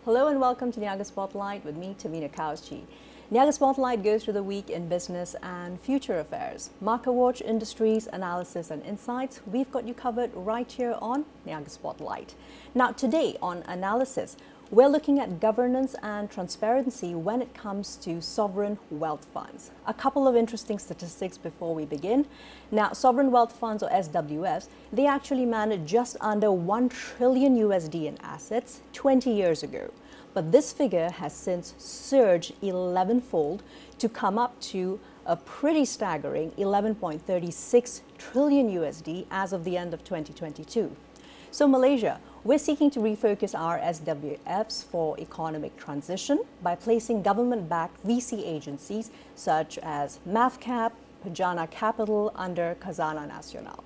Hello and welcome to Niaga Spotlight with me, Tamina Kauchi. Niaga Spotlight goes through the week in business and future affairs. Market watch, industries, analysis and insights. We've got you covered right here on Niaga Spotlight. Now today on analysis, we're looking at governance and transparency when it comes to sovereign wealth funds. A couple of interesting statistics before we begin. Now, sovereign wealth funds, or SWFs, they actually managed just under $1 trillion USD in assets 20 years ago. But this figure has since surged 11-fold to come up to a pretty staggering 11.36 trillion USD as of the end of 2022. So Malaysia, we're seeking to refocus our SWFs for economic transition by placing government-backed VC agencies such as MAVCAP, Penjana Kapital under Khazanah Nasional.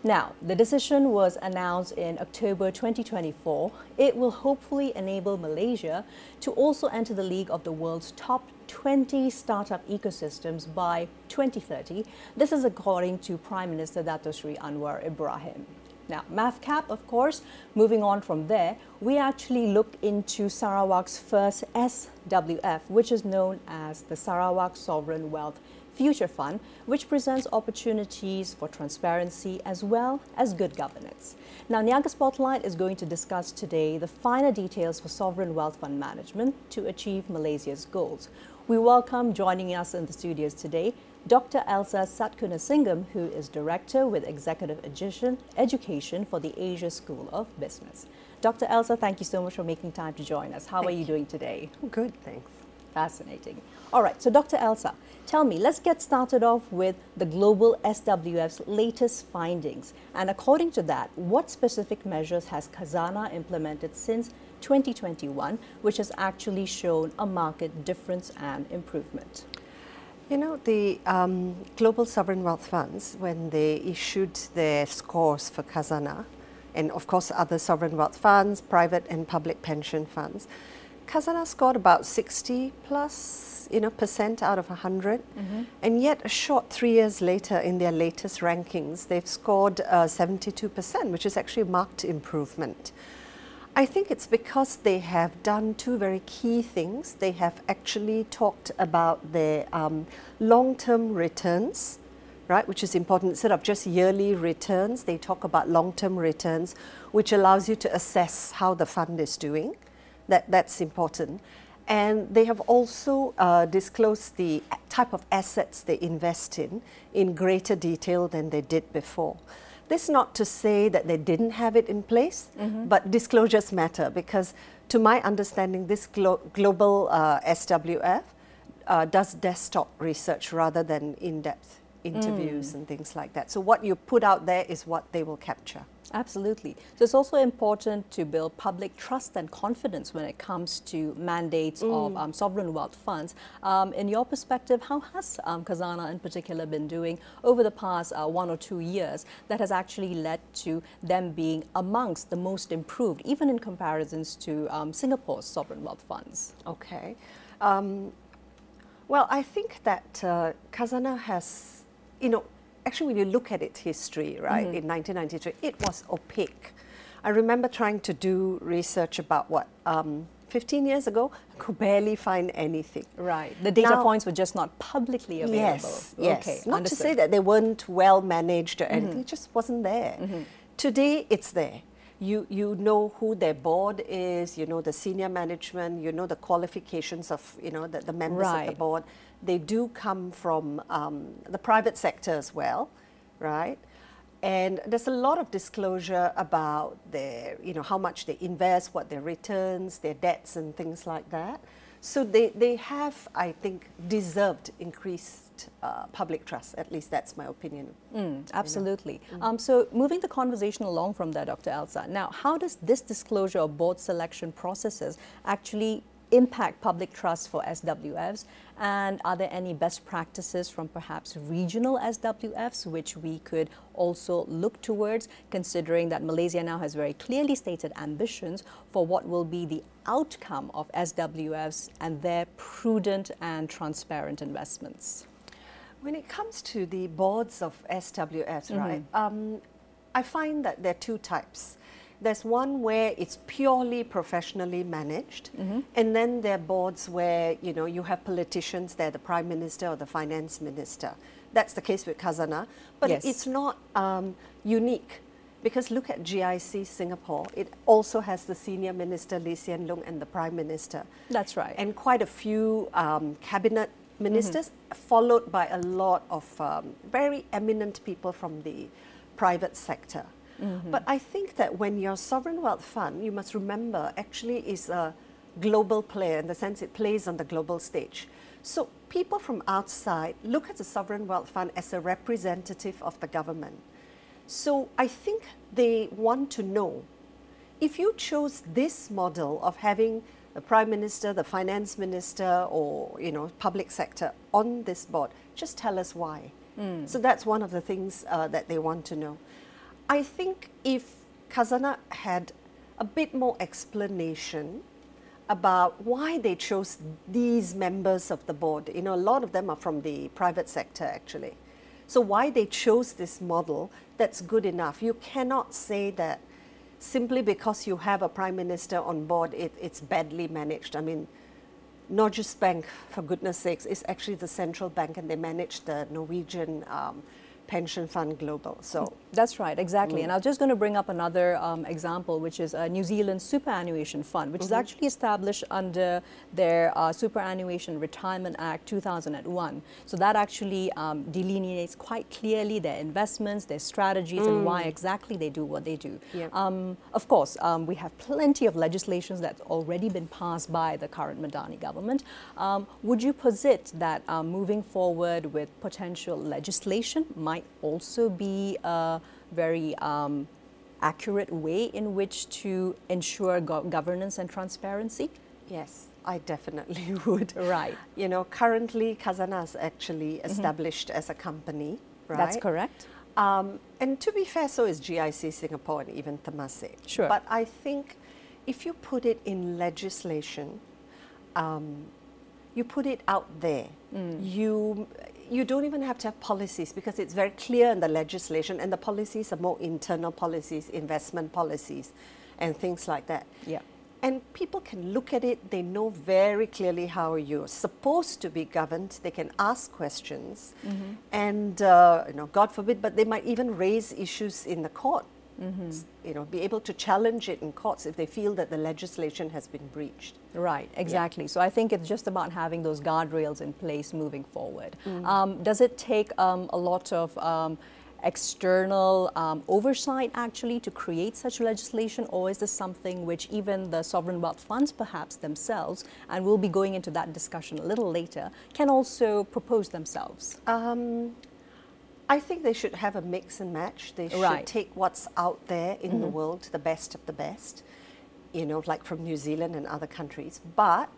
Now, the decision was announced in October 2024. It will hopefully enable Malaysia to also enter the league of the world's top 20 startup ecosystems by 2030. This is according to Prime Minister Dato Sri Anwar Ibrahim. Now, MAVCAP, of course, moving on from there, we actually look into Sarawak's first SWF, which is known as the Sarawak Sovereign Wealth Future Fund, which presents opportunities for transparency as well as good governance. Now, Niaga Spotlight is going to discuss today the finer details for sovereign wealth fund management to achieve Malaysia's goals. We welcome joining us in the studios today Dr Elsa Satkunasingam, who is Director with Executive Education for the Asia School of Business. Dr Elsa, thank you so much for making time to join us. How are you doing today? Good, thanks. Fascinating. All right, so Dr Elsa, tell me, let's get started off with the global SWF's latest findings. And according to that, what specific measures has Khazanah implemented since 2021, which has actually shown a marked difference and improvement? You know, the global sovereign wealth funds, when they issued their scores for Khazanah, and of course other sovereign wealth funds, private and public pension funds, Khazanah scored about 60 plus, percent out of 100. And yet a short 3 years later in their latest rankings, they've scored 72%, which is actually a marked improvement. I think it's because they have done two very key things. They have actually talked about their long-term returns, right, which is important. Instead of just yearly returns, they talk about long-term returns, which allows you to assess how the fund is doing. That's important. And they have also disclosed the type of assets they invest in greater detail than they did before. This is not to say that they didn't have it in place, but disclosures matter because, to my understanding, this global SWF does desktop research rather than in-depth interviews and things like that. So what you put out there is what they will capture. Absolutely. So it's also important to build public trust and confidence when it comes to mandates of sovereign wealth funds. In your perspective, how has Khazanah in particular been doing over the past 1 or 2 years that has actually led to them being amongst the most improved, even in comparisons to Singapore's sovereign wealth funds? Okay. Well, I think that Khazanah has, actually, when you look at its history, right, in 1993, it was opaque. I remember trying to do research about 15 years ago, I could barely find anything. Right. The data points were just not publicly available. Yes. Okay, not understood. to say that they weren't well managed or anything, it just wasn't there. Today, it's there. You know who their board is, you know the senior management, you know the qualifications of the members of the board. They do come from the private sector as well, right? And there's a lot of disclosure about their, how much they invest, what their returns, their debts and things like that. So they have, I think, deserved increased public trust. At least that's my opinion. Absolutely. So moving the conversation along from there, Dr. Elsa, now how does this disclosure of board selection processes actually impact public trust for SWFs? And are there any best practices from perhaps regional SWFs which we could also look towards, considering that Malaysia now has very clearly stated ambitions for what will be the outcome of SWFs and their prudent and transparent investments? When it comes to the boards of SWFs, right, I find that there are two types. There's one where it's purely professionally managed, and then there are boards where, you know, you have politicians there, the Prime Minister or the Finance Minister. That's the case with Khazanah, but Yes. it's not unique. Because look at GIC Singapore, it also has the Senior Minister Lee Hsien Loong and the Prime Minister. That's right. And quite a few cabinet ministers, followed by a lot of very eminent people from the private sector. But I think that when your sovereign wealth fund, you must remember, actually is a global player in the sense it plays on the global stage. So people from outside look at the sovereign wealth fund as a representative of the government. So I think they want to know, if you chose this model of having the Prime Minister, the Finance Minister, or, you know, public sector on this board, just tell us why. So that's one of the things that they want to know. I think if Khazanah had a bit more explanation about why they chose these members of the board, you know, a lot of them are from the private sector actually. So why they chose this model, that's good enough. You cannot say that simply because you have a Prime Minister on board, it's badly managed. I mean, Norges Bank, for goodness sakes, is actually the central bank, and they manage the Norwegian pension fund global. So that's right, exactly. And I'm just going to bring up another example, which is New Zealand Superannuation Fund, which is actually established under their Superannuation Retirement Act 2001. So that actually delineates quite clearly their investments, their strategies, and why exactly they do what they do. Yeah. Of course, we have plenty of legislations that's already been passed by the current Madani government. Would you posit that moving forward with potential legislation might also be a very accurate way in which to ensure governance and transparency? yes, I definitely would. Right. You know, currently Khazanah is actually established as a company, right? That's correct. And to be fair, so is GIC Singapore and even Temasek. Sure. But I think if you put it in legislation, you put it out there, you don't even have to have policies because it's very clear in the legislation, and the policies are more internal policies, investment policies, and things like that. Yeah. And people can look at it, they know very clearly how you're supposed to be governed, they can ask questions, and, you know, God forbid, but they might even raise issues in the court, you know, be able to challenge it in courts if they feel that the legislation has been breached. Right, exactly. Yeah. So I think it's just about having those guardrails in place moving forward. Does it take a lot of external oversight actually to create such legislation, or is this something which even the sovereign wealth funds perhaps themselves, and we'll be going into that discussion a little later, can also propose themselves? I think they should have a mix and match. They should take what's out there in the world, the best of the best, you know, like from New Zealand and other countries. But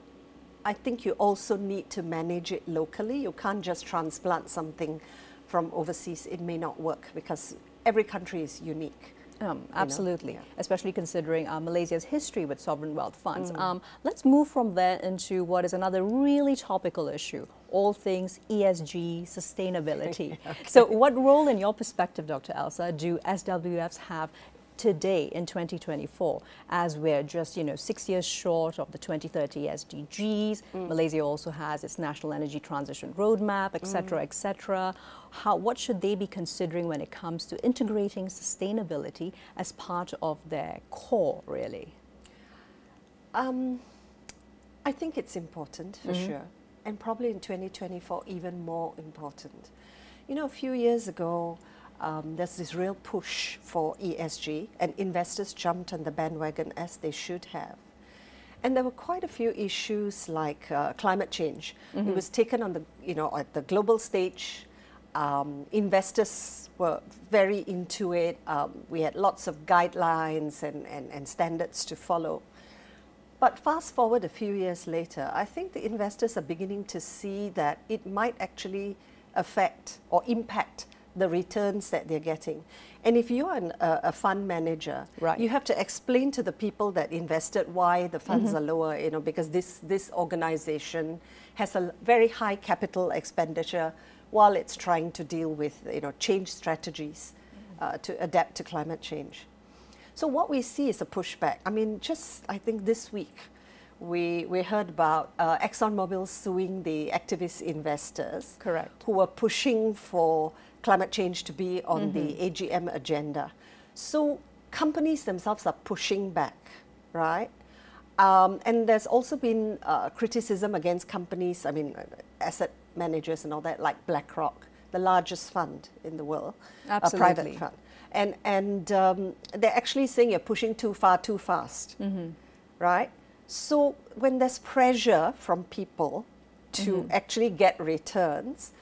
I think you also need to manage it locally. You can't just transplant something from overseas. It may not work because every country is unique. Absolutely, Yeah. especially considering Malaysia's history with sovereign wealth funds. Let's move from there into what is another really topical issue, all things ESG, sustainability. Okay. So what role, in your perspective, Dr. Elsa, do SWFs have today in 2024, as we're just, you know, 6 years short of the 2030 SDGs? Malaysia also has its National Energy Transition Roadmap, etc., etc. What should they be considering when it comes to integrating sustainability as part of their core, really? I think it's important for sure, and probably in 2024 even more important. You know, a few years ago, there's this real push for ESG, and investors jumped on the bandwagon as they should have. And there were quite a few issues like climate change. It was taken on the, you know, at the global stage. Investors were very into it. We had lots of guidelines and standards to follow. But fast forward a few years later, I think the investors are beginning to see that it might actually affect or impact the returns that they're getting. And if you're a fund manager, you have to explain to the people that invested why the funds are lower, you know, because this organization has a very high capital expenditure while it's trying to deal with, you know, change strategies to adapt to climate change. So what we see is a pushback. I mean, just I think this week, we heard about ExxonMobil suing the activist investors. Correct. Who were pushing for climate change to be on the AGM agenda. So companies themselves are pushing back, right? And there's also been criticism against companies, I mean, asset managers and all that, like BlackRock, the largest fund in the world, a private fund. And they're actually saying you're pushing too far, too fast, right? So when there's pressure from people to actually get returns,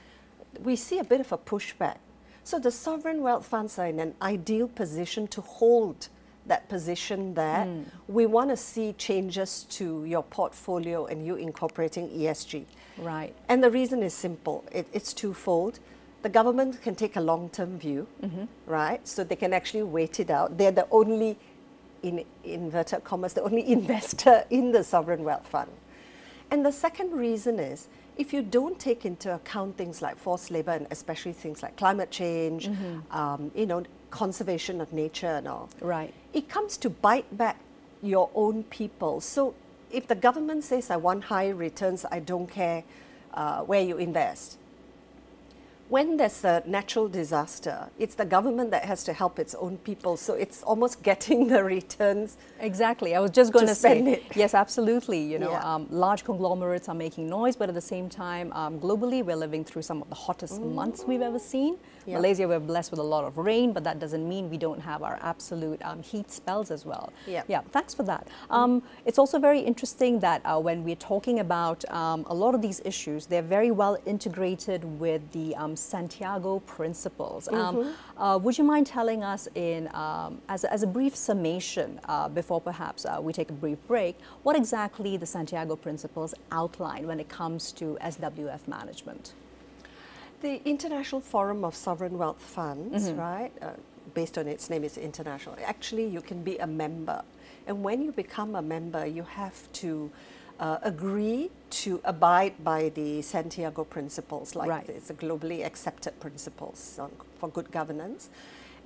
we see a bit of a pushback. So the sovereign wealth funds are in an ideal position to hold that position that we want to see changes to your portfolio and you incorporating ESG. Right. And the reason is simple. It's twofold. The government can take a long-term view, right? So they can actually wait it out. They're the only, in inverted commas, the only investor in the sovereign wealth fund. And the second reason is, if you don't take into account things like forced labor and especially things like climate change, you know, conservation of nature and all, right, it comes to bite back your own people. So if the government says, I want high returns, I don't care where you invest. When there's a natural disaster, it's the government that has to help its own people. So it's almost getting the returns. Exactly. I was just going to say, it. Yes, absolutely. You know, large conglomerates are making noise, but at the same time, globally, we're living through some of the hottest months we've ever seen. Malaysia, we're blessed with a lot of rain, but that doesn't mean we don't have our absolute heat spells as well. Yeah, thanks for that. It's also very interesting that when we're talking about a lot of these issues, they're very well integrated with the Santiago principles. Would you mind telling us in, as a brief summation, before perhaps we take a brief break, what exactly the Santiago principles outline when it comes to SWF management? The International Forum of Sovereign Wealth Funds, right, based on its name, is international. Actually, you can be a member. And when you become a member, you have to agree to abide by the Santiago principles, like it's a globally accepted principles for good governance.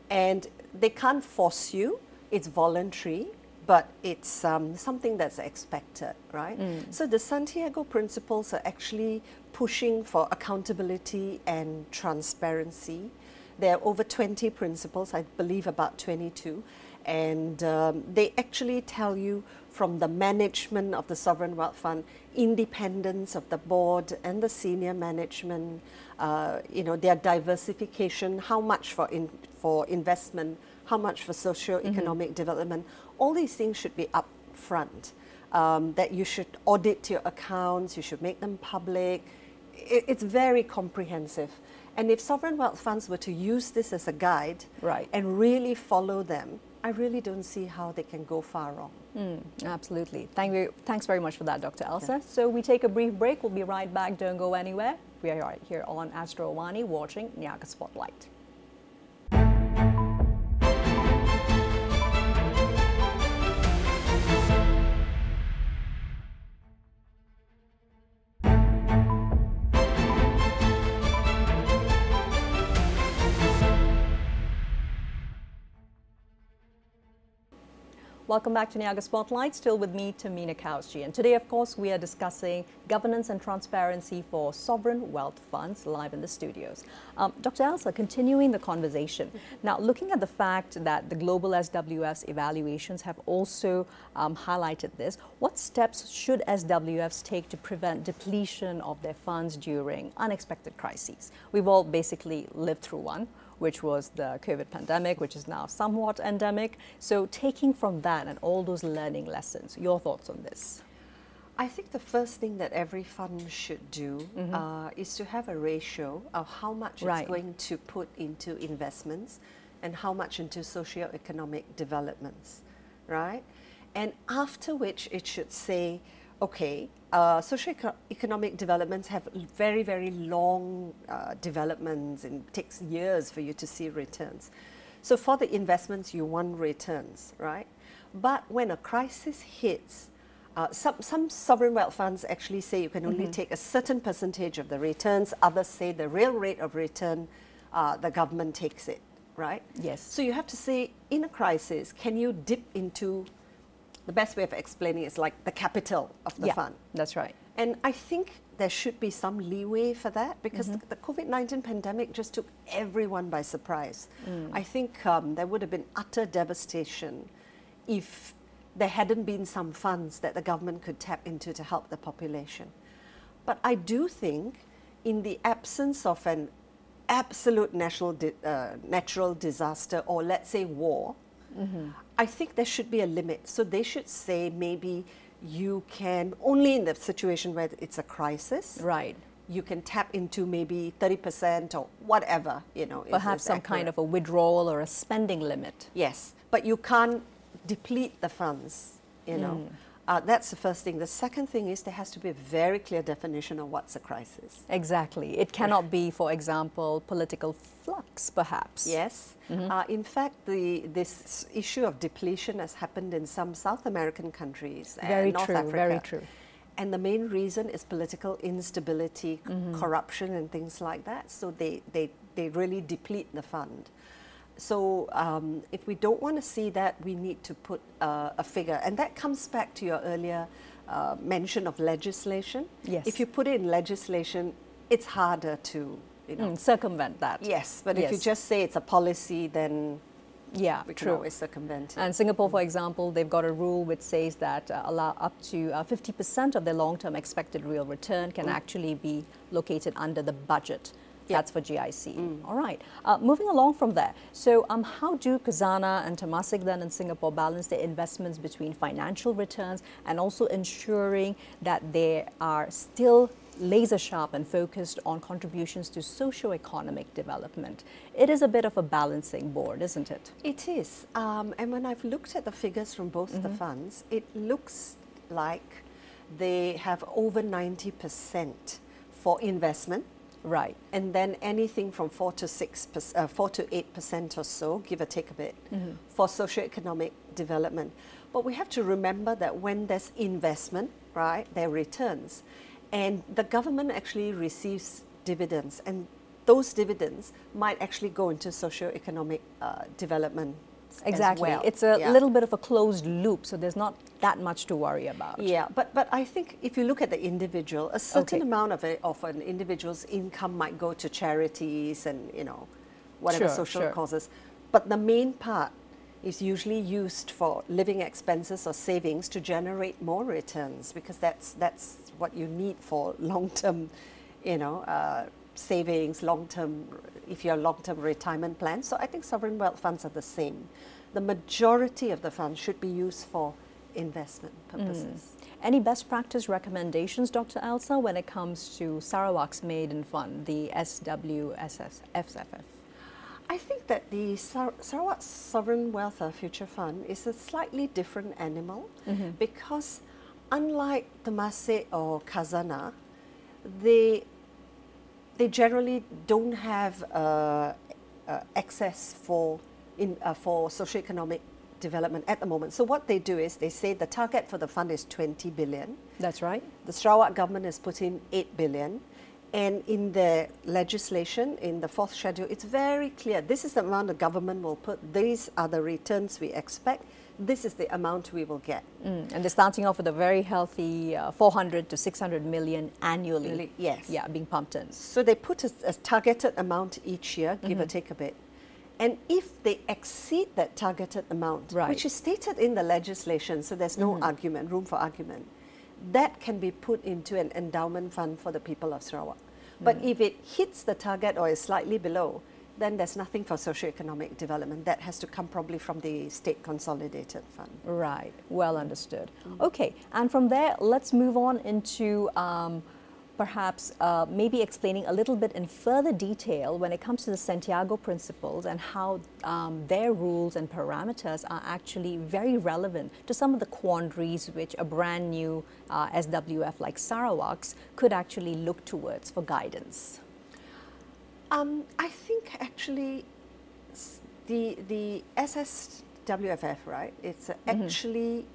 And they can't force you, it's voluntary, but it's something that's expected, right? So the Santiago principles are actually pushing for accountability and transparency. There are over 20 principles, I believe about 22, and they actually tell you from the management of the Sovereign Wealth Fund, independence of the board and the senior management, you know, their diversification, how much for investment, how much for socio-economic development. All these things should be up front, that you should audit your accounts, you should make them public. It's very comprehensive. And if sovereign wealth funds were to use this as a guide and really follow them, I really don't see how they can go far wrong. Absolutely. Thanks very much for that, Dr. Elsa. So we take a brief break. We'll be right back. Don't go anywhere. We are here on Astro Awani watching Niaga Spotlight. Welcome back to Niaga Spotlight, still with me, Tamina Kausji. And today, of course, we are discussing governance and transparency for sovereign wealth funds live in the studios. Dr. Elsa, continuing the conversation. Now, looking at the fact that the global SWFs evaluations have also highlighted this, what steps should SWFs take to prevent depletion of their funds during unexpected crises? We've all basically lived through one, which was the COVID pandemic, which is now somewhat endemic. So taking from that and all those learning lessons, your thoughts on this? I think the first thing that every fund should do is to have a ratio of how much it's going to put into investments and how much into socio-economic developments, right? And after which it should say, okay, socio-economic developments have very, very long developments, and it takes years for you to see returns. So for the investments, you want returns, right? But when a crisis hits, some sovereign wealth funds actually say you can only take a certain percentage of the returns. Others say the real rate of return, the government takes it, right? Yes. So you have to say, in a crisis, can you dip into, the best way of explaining it is like the capital of the fund. That's right. And I think there should be some leeway for that, because the COVID-19 pandemic just took everyone by surprise. I think there would have been utter devastation if there hadn't been some funds that the government could tap into to help the population. But I do think in the absence of an absolute natural disaster, or let's say war, I think there should be a limit. So they should say maybe you can, only in the situation where it's a crisis, right, you can tap into maybe 30% or whatever, you know. Perhaps some kind of a withdrawal or a spending limit. Yes, but you can't deplete the funds, you know. That's the first thing. The second thing is there has to be a very clear definition of what's a crisis. Exactly. It cannot be, for example, political flux, perhaps. Yes. In fact, this issue of depletion has happened in some South American countries and North Africa. Very true. And the main reason is political instability, corruption and things like that. So they really deplete the fund. So if we don't want to see that, we need to put a figure. And that comes back to your earlier mention of legislation. Yes. If you put it in legislation, it's harder to, you know, circumvent that. Yes, but if you just say it's a policy, then we can always circumvent it. And Singapore, for example, they've got a rule which says that allow up to 50% of their long-term expected real return can actually be located under the budget. That's for GIC. All right. Moving along from there. So how do Khazanah and Temasek then in Singapore balance their investments between financial returns and also ensuring that they are still laser sharp and focused on contributions to socio-economic development? It is a bit of a balancing board, isn't it? It is. And when I've looked at the figures from both the funds, it looks like they have over 90% for investment. Right. And then anything from 4 to 8% or so, give or take a bit, for socioeconomic development. But we have to remember that when there's investment, right, there are returns. And the government actually receives dividends. And those dividends might actually go into socioeconomic development. Exactly. As well. It's a little bit of a closed loop, so there's not that much to worry about. Yeah, but I think if you look at the individual, a certain amount of an individual's income might go to charities and, you know, whatever social causes. But the main part is usually used for living expenses or savings to generate more returns, because that's what you need for long-term, you know, savings, long-term, if you're long-term retirement plans. So I think sovereign wealth funds are the same. The majority of the funds should be used for investment purposes. Any best practice recommendations, Dr. Elsa, when it comes to Sarawak's maiden fund, the SWFF? I think that the Sarawak Sovereign Wealth Future Fund is a slightly different animal, because unlike Temasek or Khazanah, they generally don't have access for socioeconomic development at the moment. So what they do is they say the target for the fund is 20 billion. That's right. The Sarawak government has put in 8 billion. And in the legislation, in the 4th schedule, it's very clear. This is the amount the government will put. These are the returns we expect. This is the amount we will get. And they're starting off with a very healthy 400 to 600 million annually. Yes. Yeah, being pumped in. So they put a targeted amount each year, give or take a bit. And if they exceed that targeted amount, which is stated in the legislation, so there's no room for argument, that can be put into an endowment fund for the people of Sarawak. But if it hits the target or is slightly below, then there's nothing for socioeconomic development. That has to come probably from the state consolidated fund. Right, well understood. Okay, and from there, let's move on into perhaps maybe explaining a little bit in further detail when it comes to the Santiago principles and how their rules and parameters are actually very relevant to some of the quandaries which a brand new SWF like Sarawak's could actually look towards for guidance. I think actually the SSWFF, right, it's actually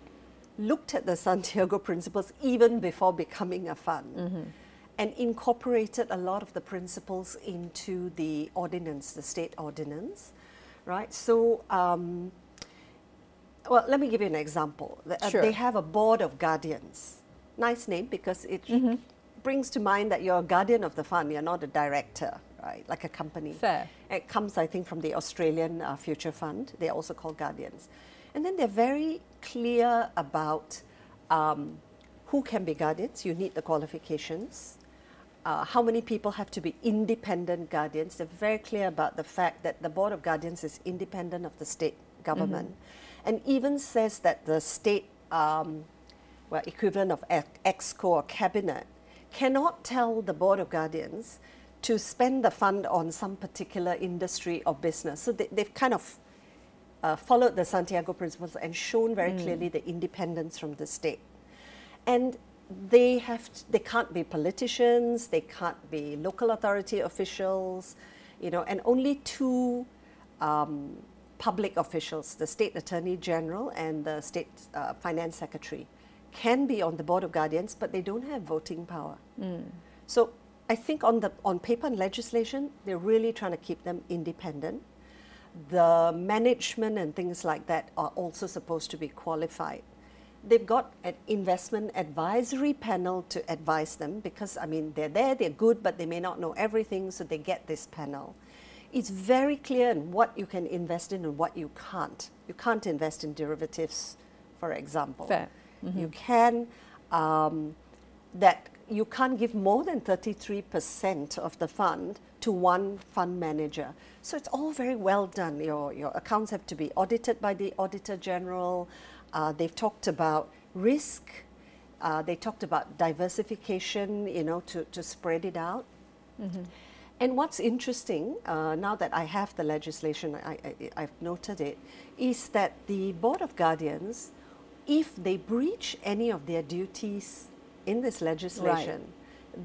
looked at the Santiago principles even before becoming a fund. And incorporated a lot of the principles into the ordinance, the state ordinance. right? So, well, let me give you an example. Sure. They have a board of guardians. Nice name, because it brings to mind that you're a guardian of the fund, you're not a director, right? Like a company. Fair. It comes, I think, from the Australian Future Fund. They're also called guardians. And then they're very clear about who can be guardians. You need the qualifications. How many people have to be independent guardians. They're very clear about the fact that the Board of Guardians is independent of the state government. And even says that the state, well, equivalent of EXCO or cabinet, cannot tell the Board of Guardians to spend the fund on some particular industry or business. So they've kind of followed the Santiago principles and shown very clearly the independence from the state. And they can't be politicians, they can't be local authority officials, you know, and only two public officials, the State Attorney General and the State Finance Secretary, can be on the Board of Guardians, but they don't have voting power. So I think on paper and legislation, they're really trying to keep them independent. The management and things like that are also supposed to be qualified. They've got an investment advisory panel to advise them because, I mean, they're there, they're good, but they may not know everything, so they get this panel. It's very clear in what you can invest in and what you can't. You can't invest in derivatives, for example. Fair. You can, you can't give more than 33% of the fund to one fund manager. So it's all very well done. Your accounts have to be audited by the Auditor General. They've talked about risk. They talked about diversification, you know, to spread it out. And what's interesting, now that I have the legislation, I've noted it, is that the Board of Guardians, if they breach any of their duties in this legislation,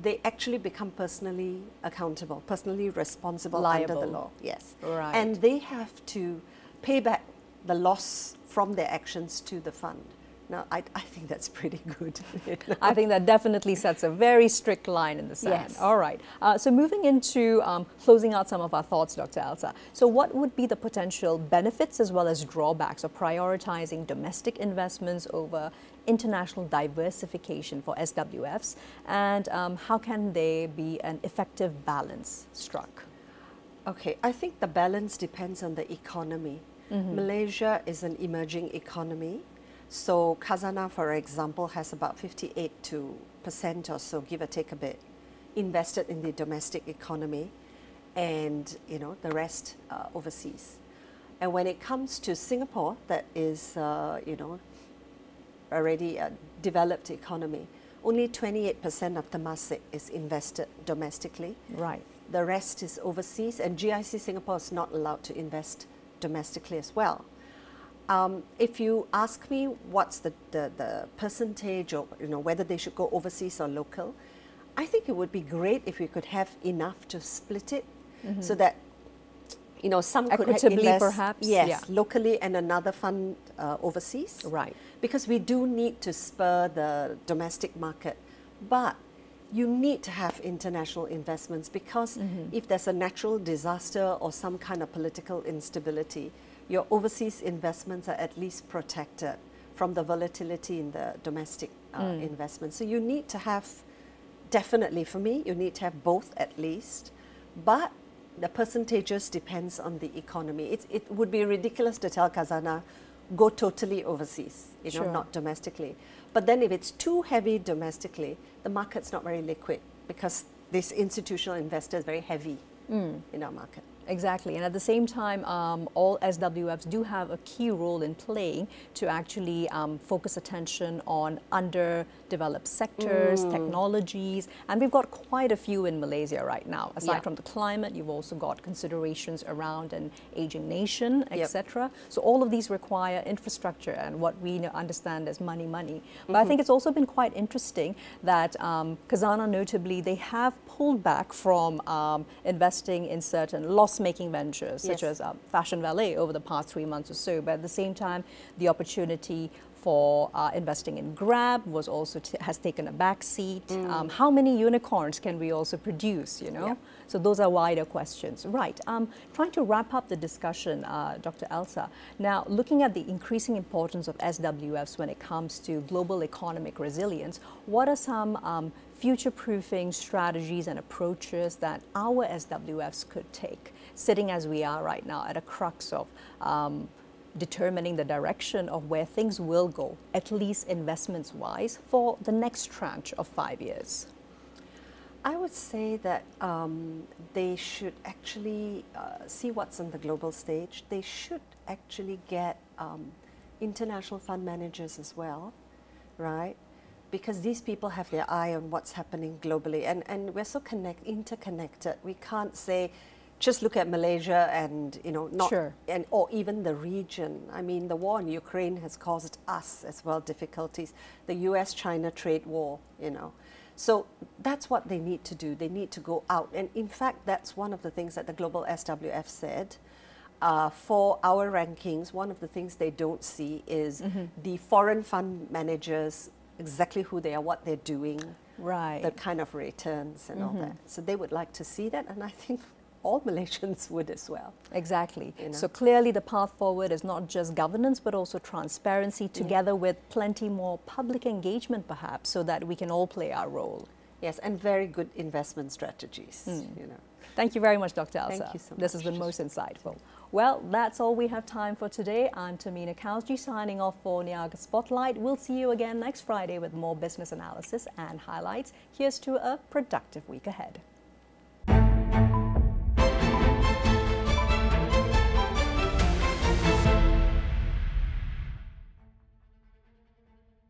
they actually become personally accountable, personally responsible under the law. Yes. Right. And they have to pay back the loss from their actions to the fund. Now, I think that's pretty good. You know? I think that definitely sets a very strict line in the sand. Yes. All right. So moving into closing out some of our thoughts, Dr. Elsa. So what would be the potential benefits as well as drawbacks of prioritizing domestic investments over international diversification for SWFs? And how can there be an effective balance struck? Okay, I think the balance depends on the economy. Malaysia is an emerging economy. So Khazanah, for example, has about 58% or so, give or take a bit, invested in the domestic economy, and you know the rest overseas. And when it comes to Singapore, that is you know already a developed economy, only 28% of Temasek is invested domestically. Right. The rest is overseas, and GIC Singapore is not allowed to invest domestically as well. If you ask me what's the percentage, or you know whether they should go overseas or local, I think it would be great if we could have enough to split it, so that you know some could invest, perhaps, yes, locally, and another fund overseas. Right. Because we do need to spur the domestic market, but you need to have international investments because if there's a natural disaster or some kind of political instability, your overseas investments are at least protected from the volatility in the domestic investments. So you need to have, definitely for me, you need to have both at least, but the percentages depends on the economy. It would be ridiculous to tell Khazanah, go totally overseas, you know, not domestically. But then if it's too heavy domestically, the market's not very liquid because this institutional investor is very heavy in our market. Exactly, and at the same time, all SWFs do have a key role in playing to actually focus attention on underdeveloped sectors, technologies, and we've got quite a few in Malaysia right now. Aside from the climate, you've also got considerations around an aging nation, etc. So all of these require infrastructure and what we understand as money. But I think it's also been quite interesting that Khazanah, notably, they have pulled back from investing in certain loss-making ventures, such as Fashion Valet over the past 3 months or so, but at the same time, the opportunity for investing in Grab was also has taken a back seat. How many unicorns can we also produce, you know? Yeah. So those are wider questions. Right, trying to wrap up the discussion, Dr. Elsa. Now, looking at the increasing importance of SWFs when it comes to global economic resilience, what are some future-proofing strategies and approaches that our SWFs could take, sitting as we are right now at a crux of determining the direction of where things will go, at least investments-wise, for the next tranche of 5 years? I would say that they should actually see what's on the global stage. They should actually get international fund managers as well, right? Because these people have their eye on what's happening globally, and we're so interconnected. We can't say, just look at Malaysia and, you know, not, sure. and or even the region. I mean, the war in Ukraine has caused us as well difficulties. The US-China trade war, you know. So that's what they need to do. They need to go out. And in fact, that's one of the things that the global SWF said. For our rankings, one of the things they don't see is the foreign fund managers, exactly who they are, what they're doing, right, the kind of returns and all that. So they would like to see that, and I think all Malaysians would as well. Exactly. You know? So clearly the path forward is not just governance, but also transparency, together with plenty more public engagement perhaps, so that we can all play our role. Yes, and very good investment strategies, you know. Thank you very much, Dr. Elsa. Thank you so much. This has been most insightful. Well, that's all we have time for today. I'm Tamina Kausji signing off for Niaga Spotlight. We'll see you again next Friday with more business analysis and highlights. Here's to a productive week ahead.